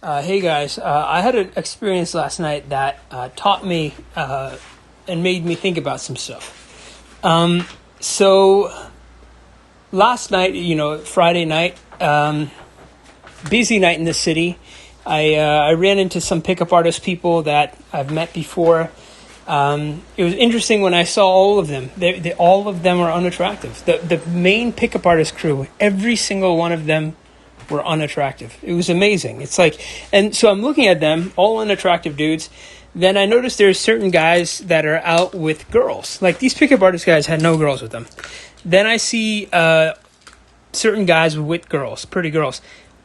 Hey guys, I had an experience last night that taught me and made me think about some stuff. So last night, Friday night, busy night in the city. I ran into some pickup artist people that I've met before. It was interesting when I saw all of them. All of them were unattractive. The main pickup artist crew, every single one of them were unattractive. It was amazing. It's like, and so I'm looking at them, all unattractive dudes. Then I noticed there's certain guys that are out with girls. Like these pickup artist guys had no girls with them. Then I see certain guys with girls, pretty girls.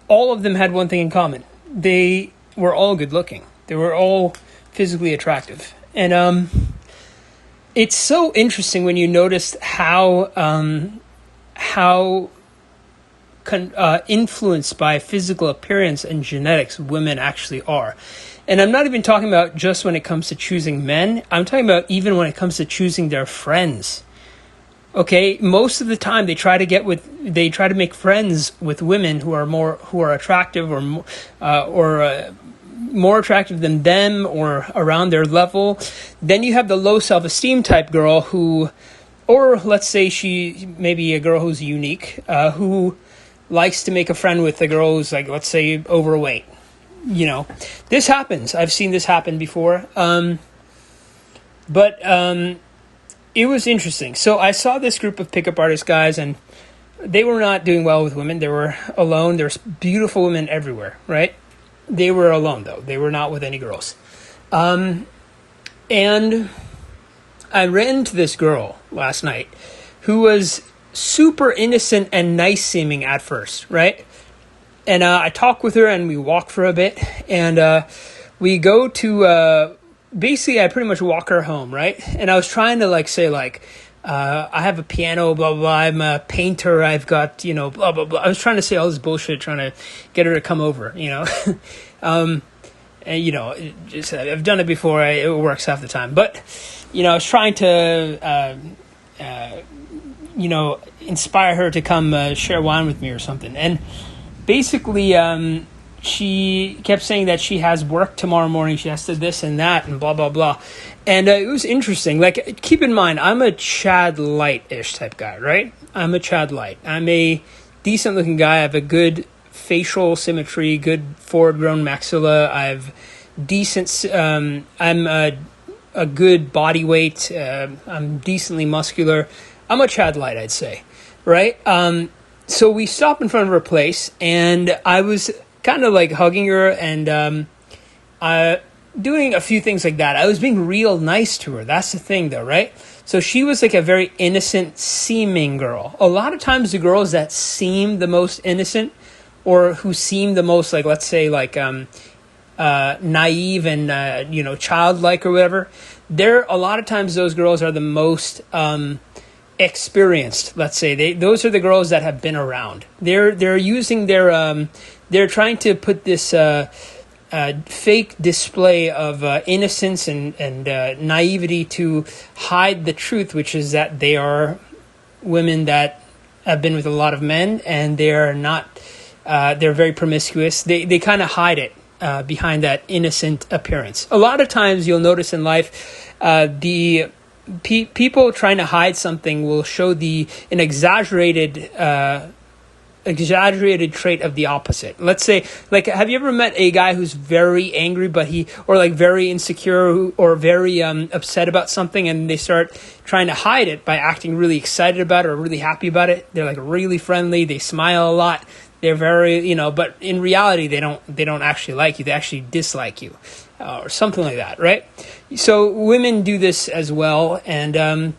All of them had one thing in common. They were all good looking. They were all physically attractive. And it's so interesting when you notice how influenced by physical appearance and genetics women actually are. And I'm not even talking about just when it comes to choosing men. I'm talking about even when it comes to choosing their friends. Okay, most of the time they try to make friends with women who are attractive or more attractive than them or around their level. Then you have the low self-esteem type girl or let's say she maybe a girl who's unique, who likes to make a friend with a girl who's like, let's say, overweight. This happens. I've seen this happen before. But it was interesting. So I saw this group of pickup artist guys, and they were not doing well with women. They were alone. There's beautiful women everywhere, right? They were alone, though. They were not with any girls. And I ran into this girl last night who was super innocent and nice seeming at first, right? And I talk with her and we walk for a bit, and we go to basically I pretty much walk her home, right? And I was trying to say I have a piano, blah blah blah, I'm a painter, I've got blah blah blah. I was trying to say all this bullshit, trying to get her to come over, and I've done it before. It works half the time, but I was trying to inspire her to come share wine with me or something. And basically, she kept saying that she has work tomorrow morning. She has to this and that and blah, blah, blah. And it was interesting. Keep in mind, I'm a Chad Light-ish type guy, right? I'm a Chad Light. I'm a decent-looking guy. I have a good facial symmetry, good forward-grown maxilla. I've decent... I'm a good body weight. I'm decently muscular. I'm a Chad Light, I'd say, right? So we stopped in front of her place, and I was kind of hugging her and doing a few things like that. I was being real nice to her. That's the thing, though, right? So she was a very innocent seeming girl. A lot of times the girls that seem the most innocent or who seem the most let's say naive and childlike or whatever, a lot of times those girls are the most experienced. Let's say those are the girls that have been around. They're using they're trying to put this fake display of innocence and naivety to hide the truth, which is that they are women that have been with a lot of men, and they're not. They're very promiscuous. They kind of hide it behind that innocent appearance. A lot of times you'll notice in life, the people trying to hide something will show an exaggerated trait of the opposite. Let's say, have you ever met a guy who's very angry, or very insecure or very upset about something, and they start trying to hide it by acting really excited about it or really happy about it? They're really friendly. They smile a lot. They're very, but in reality, they don't actually like you. They actually dislike you, or something like that, right? So women do this as well, and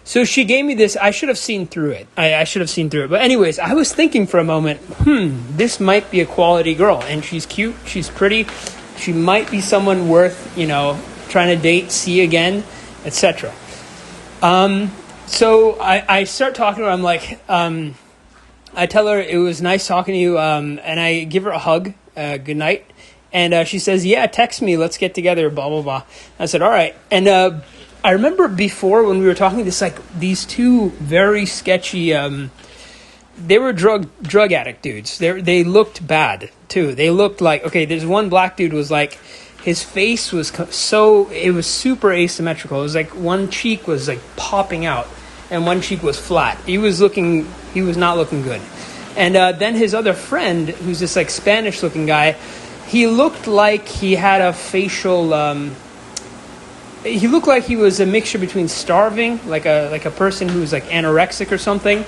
so she gave me this. I should have seen through it. I should have seen through it. But anyways, I was thinking for a moment, this might be a quality girl, and she's cute, she's pretty, she might be someone worth, trying to date, see again, etc. So I start talking to her. I'm I tell her it was nice talking to you, and I give her a hug, good night, and she says, yeah, text me, let's get together, blah, blah, blah. I said, all right. And I remember before when we were talking, these two very sketchy they were drug addict dudes. They looked bad too. They looked like, okay, there's one black dude was like, his face was it was super asymmetrical. It was like one cheek was like popping out and one cheek was flat. He was not looking good. And then his other friend, who's this like Spanish looking guy, he looked like he had a facial, he looked like he was a mixture between starving, like a person who was like anorexic or something,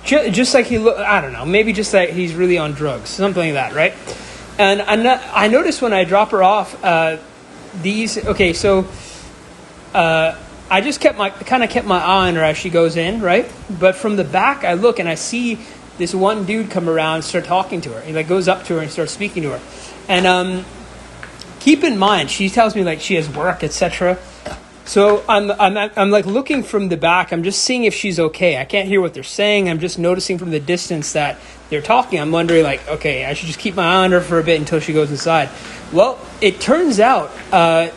just like he looked, I don't know, maybe just that he's really on drugs, something like that, right? And I noticed when I drop her off, I just kept my eye on her as she goes in, right? But from the back, I look and I see this one dude come around and start talking to her. He like goes up to her and starts speaking to her. And keep in mind, she tells me like she has work, etc. So I'm like looking from the back. I'm just seeing if she's okay. I can't hear what they're saying. I'm just noticing from the distance that they're talking. I'm wondering like, okay, I should just keep my eye on her for a bit until she goes inside. Well, it turns out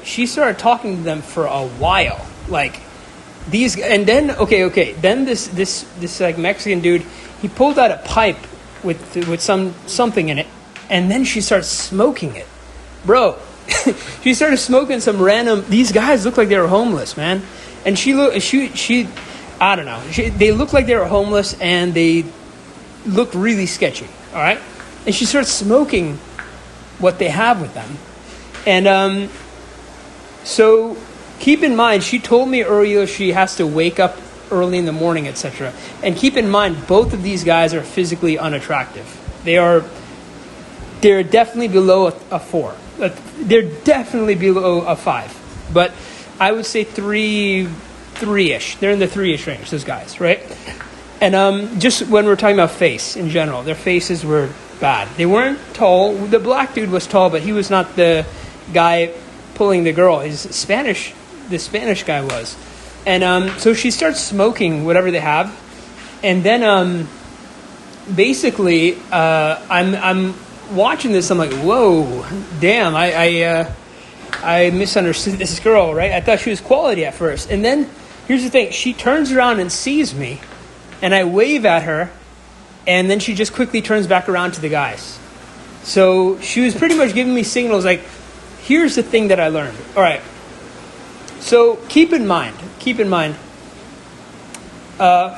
she started talking to them for a while. Like these, and then then this like Mexican dude, he pulled out a pipe with something in it, and then she starts smoking it, bro. She started smoking some random. These guys looked like they were homeless, man. And she I don't know. They looked like they were homeless, and they looked really sketchy. All right, and she starts smoking what they have with them, and so keep in mind, she told me earlier she has to wake up early in the morning, etc. And keep in mind, both of these guys are physically unattractive. They're definitely below a 4. They're definitely below a 5. But I would say 3-ish. They're in the 3-ish range, those guys, right? And just when we're talking about face in general, their faces were bad. They weren't tall. The black dude was tall, but he was not the guy pulling the girl. The Spanish guy was. And so she starts smoking whatever they have. And then basically I'm watching this. I'm like, whoa, damn, I misunderstood this girl, right? I thought she was quality at first. And then here's the thing. She turns around and sees me, and I wave at her, and then she just quickly turns back around to the guys. So she was pretty much giving me signals like, here's the thing that I learned. All right. So keep in mind,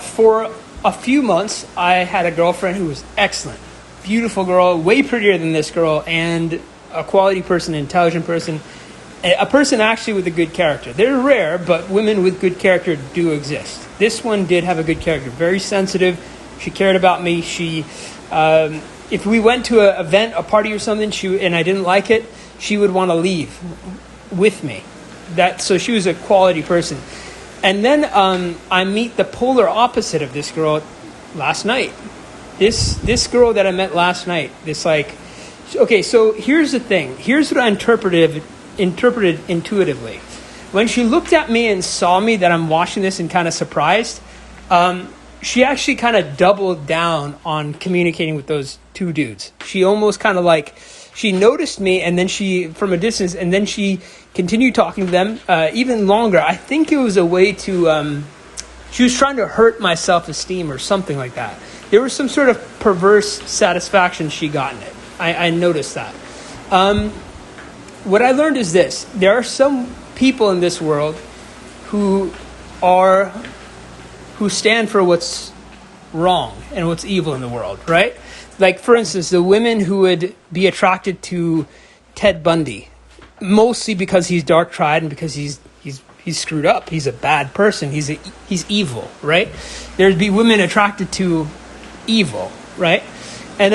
for a few months, I had a girlfriend who was excellent. Beautiful girl, way prettier than this girl, and a quality person, an intelligent person, a person actually with a good character. They're rare, but women with good character do exist. This one did have a good character, very sensitive. She cared about me. She, if we went to an event, a party or something, and I didn't like it, she would want to leave with me. So she was a quality person. And then I meet the polar opposite of this girl last night. This girl that I met last night, so here's the thing. Here's what I interpreted intuitively. When she looked at me and saw me that I'm watching this and kind of surprised, she actually kind of doubled down on communicating with those two dudes. She almost kind of like, she noticed me, and then from a distance, and then she continued talking to them even longer. I think it was a way to, she was trying to hurt my self-esteem or something like that. There was some sort of perverse satisfaction she got in it. I noticed that. What I learned is this. There are some people in this world who stand for what's wrong and what's evil in the world, right? Like, for instance, the women who would be attracted to Ted Bundy, mostly because he's dark-tried and because he's screwed up. He's a bad person. He's evil, right? There'd be women attracted to evil, right? And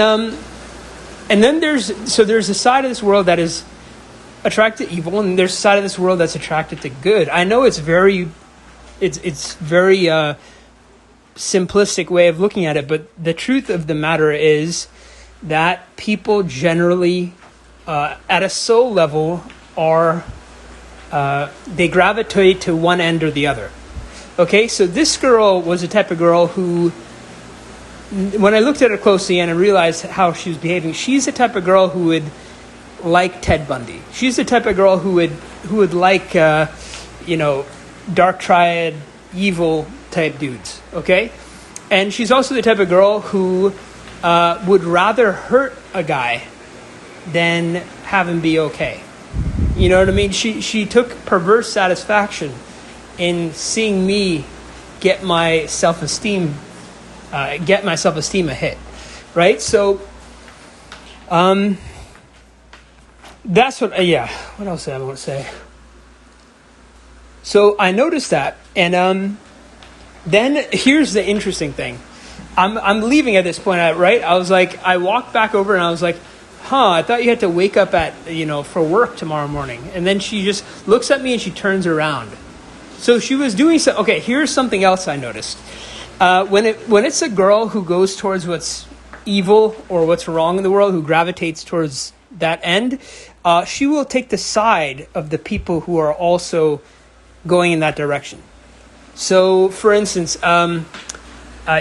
then there's a side of this world that is attracted to evil, and there's a side of this world that's attracted to good. I know it's very simplistic way of looking at it, but the truth of the matter is that people generally at a soul level they gravitate to one end or the other. Okay, so this girl was the type of girl who, when I looked at her closely and I realized how she was behaving, she's the type of girl who would like Ted Bundy. She's the type of girl who would like dark triad evil type dudes, okay? And she's also the type of girl who would rather hurt a guy than have him be okay. You know what I mean? She took perverse satisfaction in seeing me get my self-esteem a hit, right? So, that's what. What else did I want to say? So I noticed that, and then here's the interesting thing. I'm leaving at this point, right? I walked back over and I was like, I thought you had to wake up at, for work tomorrow morning. And then she just looks at me and she turns around. So she was doing so. Okay, here's something else I noticed. When it's a girl who goes towards what's evil or what's wrong in the world, who gravitates towards that end, she will take the side of the people who are also going in that direction. So, for instance,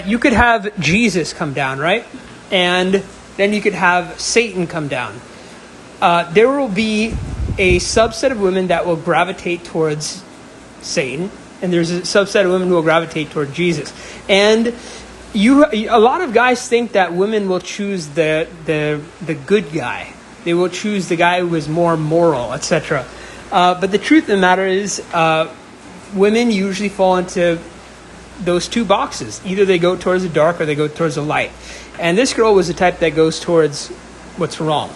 you could have Jesus come down, right? And then you could have Satan come down. There will be a subset of women that will gravitate towards Satan, and there's a subset of women who will gravitate toward Jesus. And a lot of guys think that women will choose the good guy. They will choose the guy who is more moral, etc. But the truth of the matter is, women usually fall into those two boxes. Either they go towards the dark or they go towards the light. And this girl was the type that goes towards what's wrong.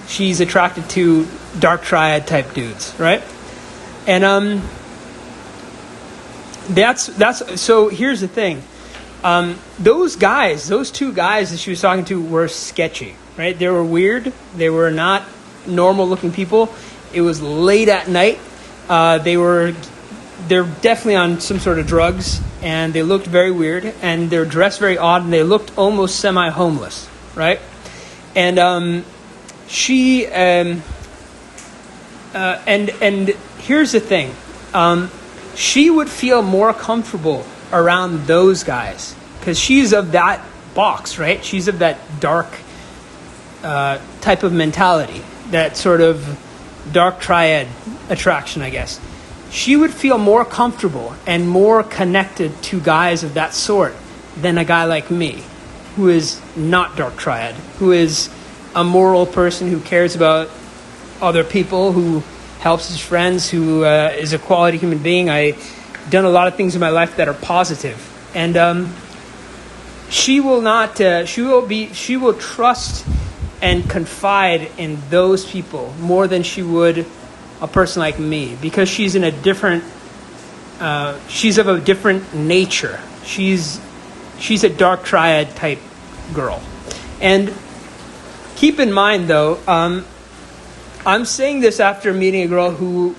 She's attracted to dark triad type dudes, right? And that's so here's the thing. Those two guys that she was talking to were sketchy, right? They were weird. They were not normal looking people. It was late at night. They're definitely on some sort of drugs, and they looked very weird, and they're dressed very odd, and they looked almost semi-homeless, right? And and here's the thing. She would feel more comfortable around those guys because she's of that box, right? She's of that dark type of mentality, that sort of dark triad attraction, I guess. She would feel more comfortable and more connected to guys of that sort than a guy like me, who is not dark triad, who is a moral person who cares about other people, who helps his friends, who is a quality human being. I've done a lot of things in my life that are positive. And she will trust and confide in those people more than she would a person like me, because she's in a different, she's of a different nature. She's a dark triad type girl. And keep in mind though, I'm saying this after meeting a girl who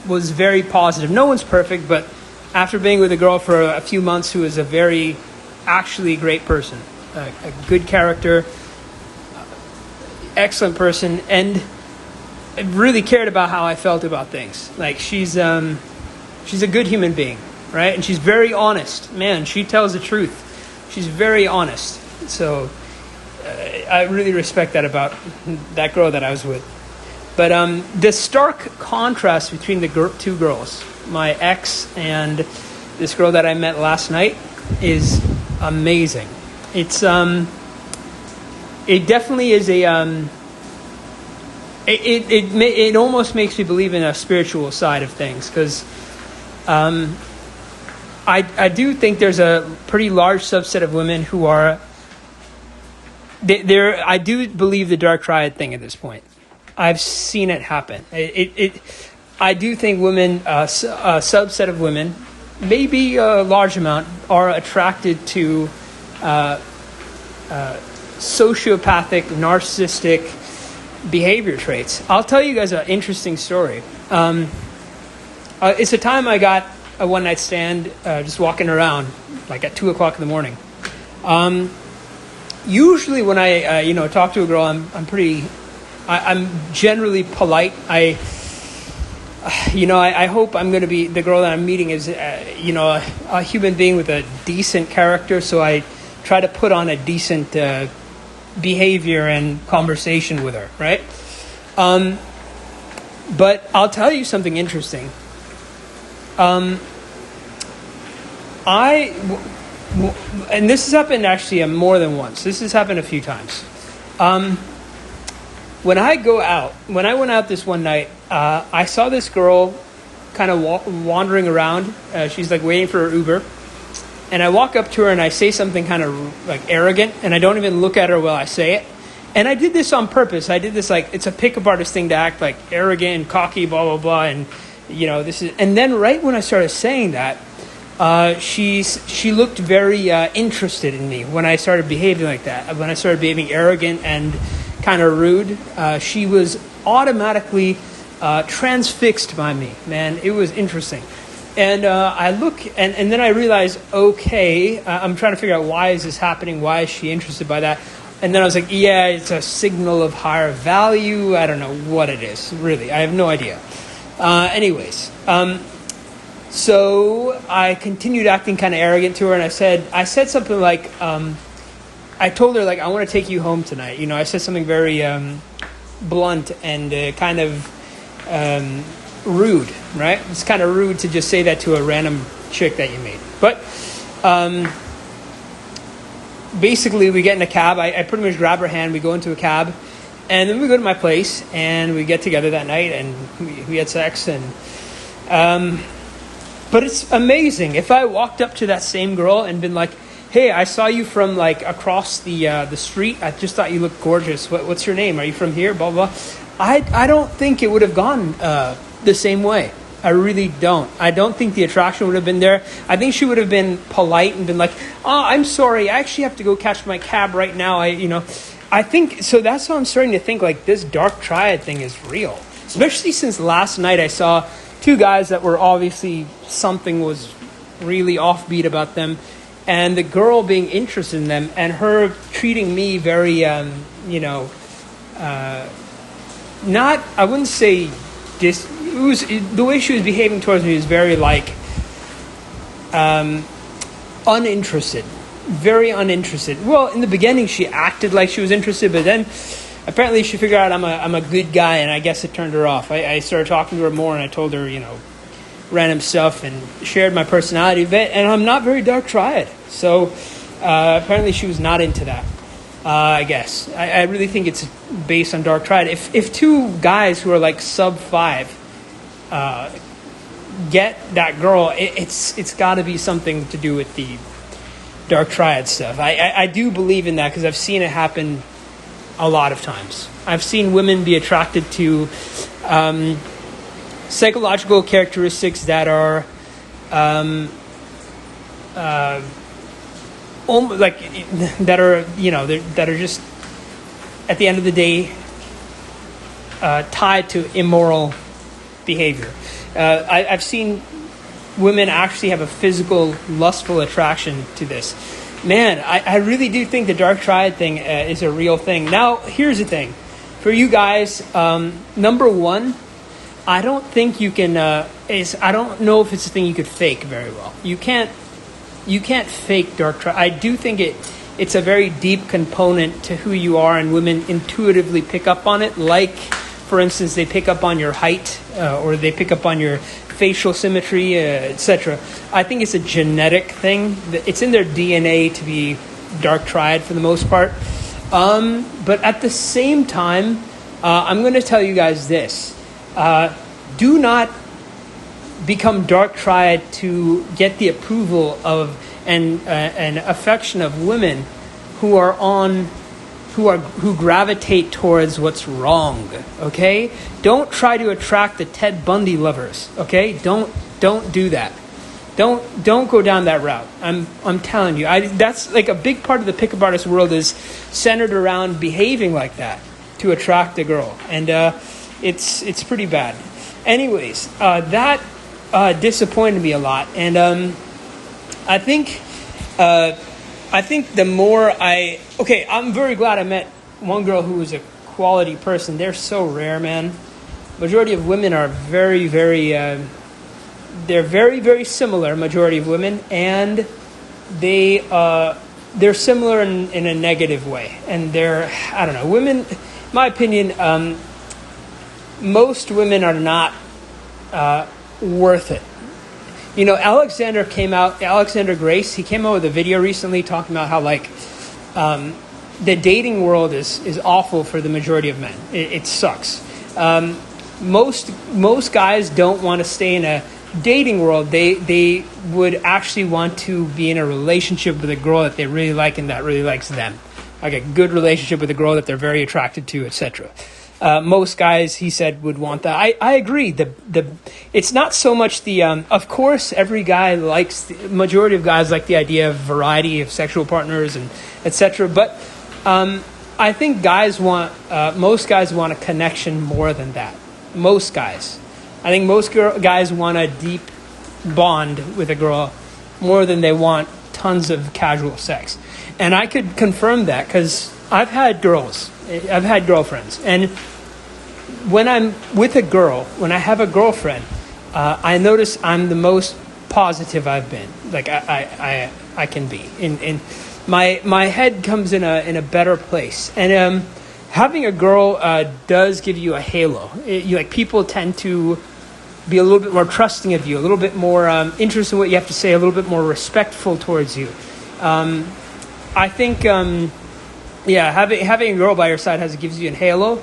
was very positive. No one's perfect, but after being with a girl for a few months who is a very, actually great person, a good character, excellent person, and really cared about how I felt about things. Like she's a good human being, right? And she's very honest. Man, she tells the truth. She's very honest. So I really respect that about that girl that I was with. But the stark contrast between the two girls, my ex and this girl that I met last night, is amazing. It definitely is a it almost makes me believe in a spiritual side of things, because I do think there's a pretty large subset of women who are I do believe the dark triad thing at this point. I've seen it happen. I do think women, a subset of women, maybe a large amount, are attracted to sociopathic, narcissistic behavior traits. I'll tell you guys an interesting story. It's a time I got a one-night stand, just walking around, like at 2 o'clock in the morning. Usually when I talk to a girl, I'm generally polite. I hope I'm going to be, the girl that I'm meeting is, a human being with a decent character. So I try to put on a decent behavior and conversation with her, right? But I'll tell you something interesting. I, and this has happened actually more than once. This has happened a few times. When I went out this one night, I saw this girl kind of wandering around. She's like waiting for her Uber. And I walk up to her and I say something kind of like arrogant, and I don't even look at her while I say it. And I did this on purpose. I did this like, it's a pickup artist thing to act like arrogant and cocky, blah, blah, blah. And, and then right when I started saying that, she looked very interested in me when I started behaving like that. When I started behaving arrogant and kind of rude, she was automatically transfixed by me. Man, it was interesting. And I look, and then I realize, okay, I'm trying to figure out why is this happening? Why is she interested by that? And then I was like, yeah, it's a signal of higher value. I don't know what it is, really. I have no idea. So I continued acting kind of arrogant to her, and I said something like, I told her, like, I want to take you home tonight. You know, I said something very blunt and kind of rude, right? It's kind of rude to just say that to a random chick that you meet. But basically, we get in a cab. I pretty much grab her hand. We go into a cab, and then we go to my place, and we get together that night, and we had sex. And but it's amazing. If I walked up to that same girl and been like, "Hey, I saw you from like across the street. I just thought you looked gorgeous. What's your name? Are you from here?" Blah blah. I don't think it would have gone the same way. I really don't. I don't think the attraction would have been there. I think she would have been polite and been like, "Oh, I'm sorry. I actually have to go catch my cab right now." I think so. That's how I'm starting to think like this dark triad thing is real. Especially since last night I saw two guys that were obviously something was really offbeat about them, and the girl being interested in them and her treating me very, not, I wouldn't say the way she was behaving towards me was very like uninterested, very uninterested. Well, in the beginning she acted like she was interested, but then apparently she figured out I'm a good guy, and I guess it turned her off. I started talking to her more, and I told her random stuff and shared my personality a bit, and I'm not very dark triad, so apparently she was not into that. I guess. I really think it's based on dark triad. If two guys who are like sub 5 get that girl, it's got to be something to do with the dark triad stuff. I do believe in that because I've seen it happen a lot of times. I've seen women be attracted to psychological characteristics that are that are just at the end of the day tied to immoral behavior. I've seen women actually have a physical, lustful attraction to this. Man, I really do think the dark triad thing is a real thing. Now, here's the thing. For you guys, number one, I don't think you can, I don't know if it's a thing you could fake very well. You can't fake dark triad. I do think it's a very deep component to who you are, and women intuitively pick up on it. Like, for instance, they pick up on your height, or they pick up on your facial symmetry, etc. I think it's a genetic thing. It's in their DNA to be dark triad for the most part. But at the same time, I'm going to tell you guys this. Do not become dark triad to get the approval of and affection of women who gravitate towards what's wrong. Okay, don't try to attract the Ted Bundy lovers. Okay, don't do that. Don't go down that route. I'm telling you, that's like a big part of the pickup artist world is centered around behaving like that to attract a girl, and it's pretty bad. Anyways, that disappointed me a lot, and I think the more I'm very glad I met one girl who was a quality person. They're so rare, man. Majority of women are very, very, they're very, very similar, majority of women, and they're similar in a negative way. And I don't know, women, in my opinion, most women are not worth it. Alexander Grace, he came out with a video recently talking about how like the dating world is awful for the majority of men. It sucks. Most guys don't want to stay in a dating world. They would actually want to be in a relationship with a girl that they really like and that really likes them, like a good relationship with a girl that they're very attracted to, etc. Most guys, he said, would want that. I agree. It's not so much the. Of course, every guy likes. The majority of guys like the idea of variety of sexual partners and etc. But I think most guys want a connection more than that. Most guys. I think most guys want a deep bond with a girl more than they want tons of casual sex. And I could confirm that because I've had girlfriends. And when I'm with a girl, when I have a girlfriend, I notice I'm the most positive I've been. Like I can be. In my head comes in a better place. And having a girl does give you a halo. People tend to be a little bit more trusting of you, a little bit more interested in what you have to say, a little bit more respectful towards you. I think, having a girl by your side gives you a halo.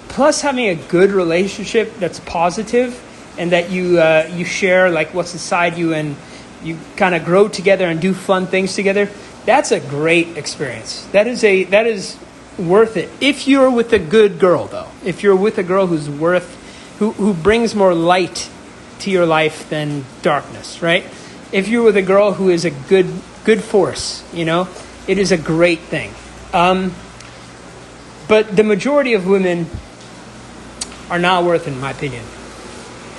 Plus, having a good relationship that's positive and that you share like what's inside you and you kind of grow together and do fun things together. That's a great experience. That is worth it. If you're with a good girl, though, if you're with a girl who brings more light to your life than darkness, right? If you're with a girl who is a good force, it is a great thing. But the majority of women are not worth it, in my opinion.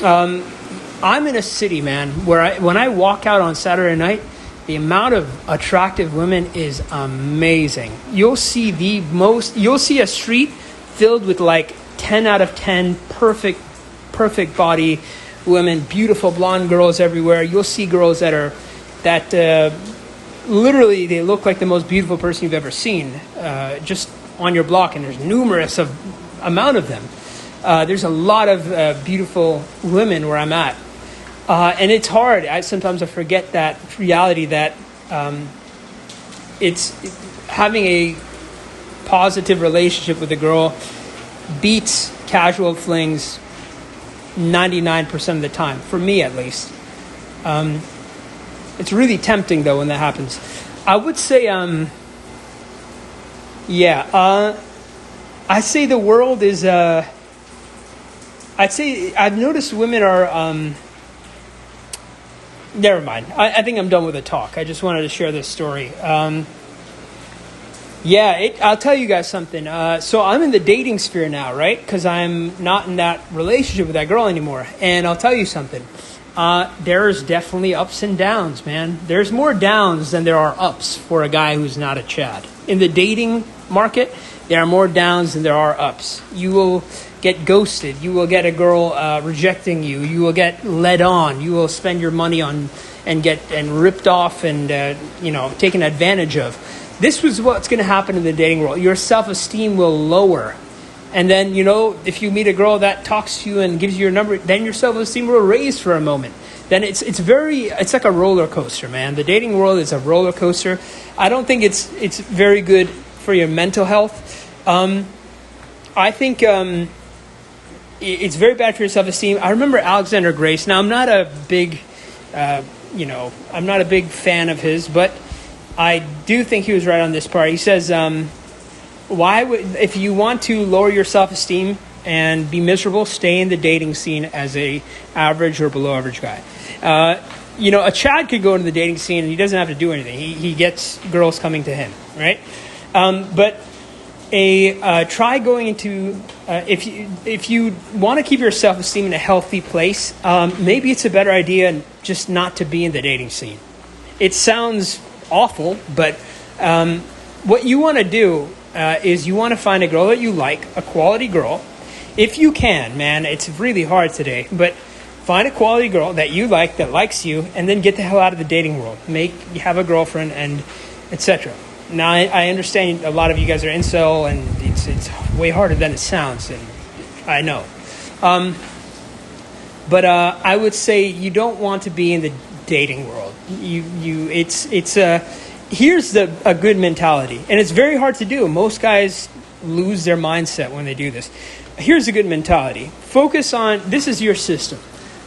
I'm in a city, man, where when I walk out on Saturday night, the amount of attractive women is amazing. You'll see a street filled with like 10 out of 10 perfect body women, beautiful blonde girls everywhere. You'll see girls that literally they look like the most beautiful person you've ever seen just on your block, and there's numerous amount of them. There's a lot of beautiful women where I'm at. And it's hard. Sometimes I forget that reality that it's having a positive relationship with a girl beats casual flings 99% of the time, for me at least. It's really tempting though when that happens. I would say, I say the world is. I'd say I've noticed women are. Never mind. I think I'm done with the talk. I just wanted to share this story. I'll tell you guys something. So I'm in the dating sphere now, right? Because I'm not in that relationship with that girl anymore. And I'll tell you something. There's definitely ups and downs, man. There's more downs than there are ups for a guy who's not a Chad. In the dating market, there are more downs than there are ups. You will get ghosted. You will get a girl rejecting you. You will get led on. You will spend your money on and get ripped off and taken advantage of. This was what's going to happen in the dating world. Your self-esteem will lower. And then, if you meet a girl that talks to you and gives you your number, then your self-esteem will raise for a moment. Then it's like a roller coaster, man. The dating world is a roller coaster. I don't think it's very good for your mental health. I think it's very bad for your self-esteem. I remember Alexander Grace. Now, I'm not a big fan of his, but I do think he was right on this part. He says, if you want to lower your self-esteem and be miserable, stay in the dating scene as a average or below average guy. A Chad could go into the dating scene and he doesn't have to do anything. He gets girls coming to him, right? But try going into if you want to keep your self-esteem in a healthy place, maybe it's a better idea just not to be in the dating scene. It sounds awful, but what you want to do is you want to find a girl that you like, a quality girl. If you can, man, it's really hard today, but find a quality girl that you like, that likes you, and then get the hell out of the dating world. Have a girlfriend and etc. Now, I understand a lot of you guys are incel, and it's way harder than it sounds, and I know. But I would say you don't want to be in the dating world. Here's a good mentality, and it's very hard to do. Most guys lose their mindset when they do this. Here's a good mentality. Focus on, this is your system.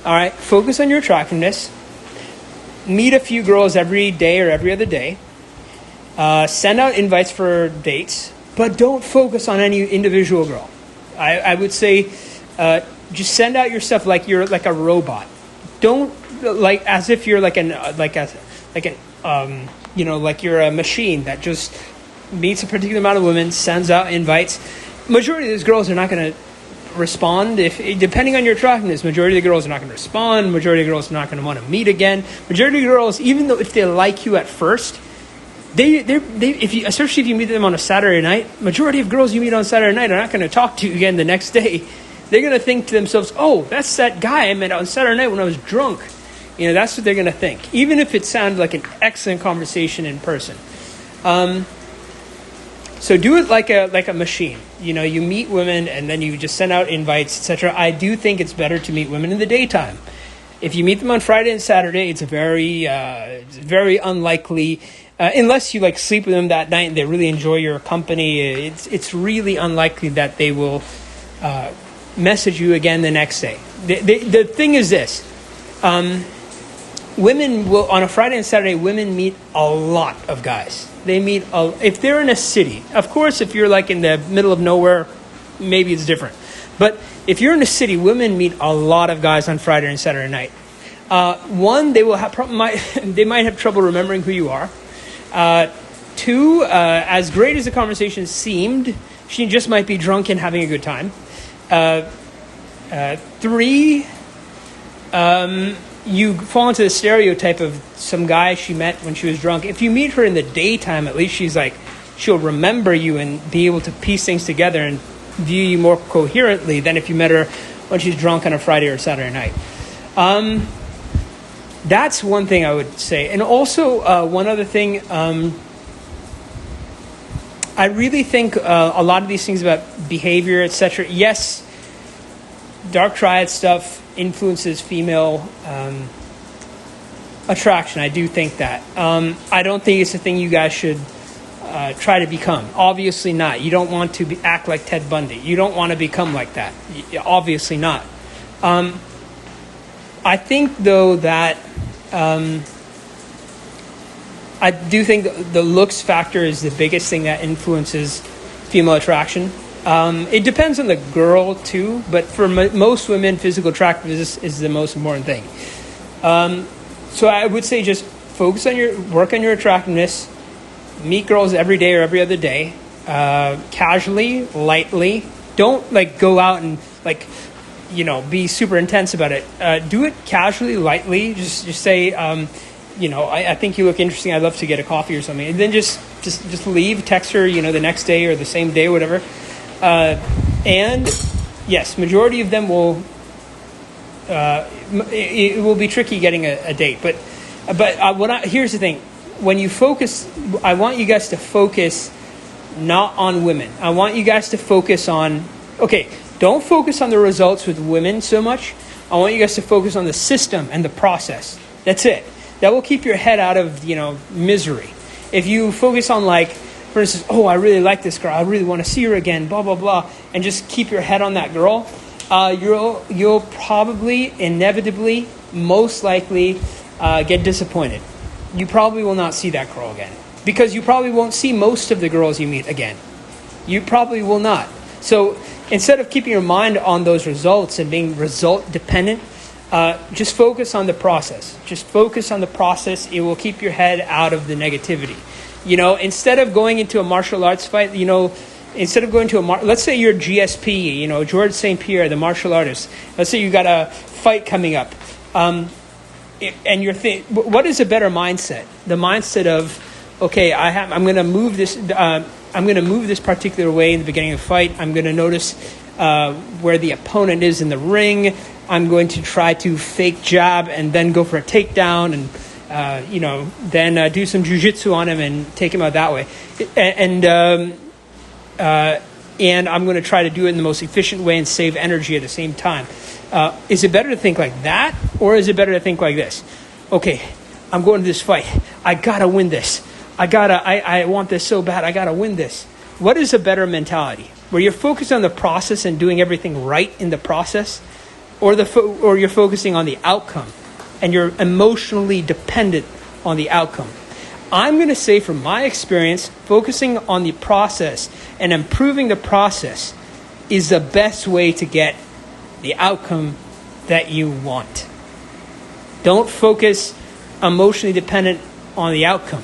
All right, focus on your attractiveness. Meet a few girls every day or every other day. Send out invites for dates, but don't focus on any individual girl. I would say just send out your stuff like you're like a robot. Don't like as if you're like you're a machine that just meets a particular amount of women, sends out invites. Majority of these girls are not going to respond. Depending on your attractiveness, majority of the girls are not going to respond. Majority of the girls are not going to want to meet again. Majority of the girls, even though if they like you at first, especially if you meet them on a Saturday night, majority of girls you meet on Saturday night are not going to talk to you again the next day. They're going to think to themselves, oh, that's that guy I met on Saturday night when I was drunk. That's what they're going to think, even if it sounded like an excellent conversation in person. So do it like a machine. You meet women and then you just send out invites, etc. I do think it's better to meet women in the daytime. If you meet them on Friday and Saturday, it's very unlikely, unless you sleep with them that night and they really enjoy your company. It's really unlikely that they will message you again the next day. The thing is this. Women will, on a Friday and Saturday, women meet a lot of guys. They meet, if they're in a city. Of course, if you're in the middle of nowhere, maybe it's different. But if you're in a city, women meet a lot of guys on Friday and Saturday night. One, they will they might have trouble remembering who you are. Two, as great as the conversation seemed, she just might be drunk and having a good time. Three, you fall into the stereotype of some guy she met when she was drunk. If you meet her in the daytime, at least she'll remember you and be able to piece things together and view you more coherently than if you met her when she's drunk on a Friday or Saturday night. That's one thing I would say. And also, one other thing, I really think a lot of these things about behavior, etc. Yes, dark triad stuff influences female attraction. I do think that. I don't think it's a thing you guys should try to become. Obviously not. You don't want to act like Ted Bundy. You don't want to become like that. Obviously not. I think, though, that I do think the looks factor is the biggest thing that influences female attraction. It depends on the girl, too, but for most women, physical attractiveness is the most important thing. So I would say just work on your attractiveness, meet girls every day or every other day, casually, lightly. Don't go out and be super intense about it. Do it casually, lightly. Just say, I think you look interesting. I'd love to get a coffee or something. And then just leave, text her, the next day or the same day or whatever. And yes, majority of them will, it will be tricky getting a date. But here's the thing. When you focus, I want you guys to focus not on women. I want you guys to focus on, don't focus on the results with women so much. I want you guys to focus on the system and the process. That's it. That will keep your head out of, misery. If you focus on for instance, I really like this girl. I really want to see her again, blah, blah, blah. And just keep your head on that girl. You'll probably, inevitably, most likely get disappointed. You probably will not see that girl again. Because you probably won't see most of the girls you meet again. You probably will not. So instead of keeping your mind on those results and being result dependent, just focus on the process. Just focus on the process. It will keep your head out of the negativity. Instead of going into a martial arts fight, instead of going to let's say you're GSP, George St. Pierre, the martial artist. Let's say you got a fight coming up. And you're what is a better mindset? The mindset of, I'm going to move this. I'm going to move this particular way in the beginning of the fight. I'm going to notice where the opponent is in the ring. I'm going to try to fake jab and then go for a takedown and then do some jiu-jitsu on him and take him out that way. And and I'm going to try to do it in the most efficient way and save energy at the same time. Is it better to think like that, or is it better to think like this? Okay, I'm going to this fight. I got to win this. I want this so bad. I got to win this. What is a better mentality? Where you're focused on the process and doing everything right in the process, or you're focusing on the outcome and you're emotionally dependent on the outcome? I'm going to say from my experience, focusing on the process and improving the process is the best way to get the outcome that you want. Don't focus emotionally dependent on the outcome.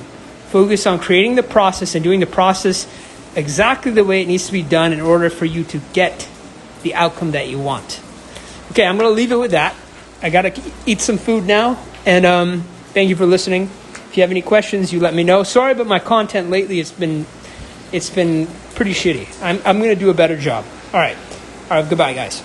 Focus on creating the process and doing the process exactly the way it needs to be done in order for you to get the outcome that you want. Okay, I'm going to leave it with that. I got to eat some food now, and thank you for listening. If you have any questions, you let me know. Sorry about my content lately. It's been pretty shitty. I'm going to do a better job. All right, goodbye, guys.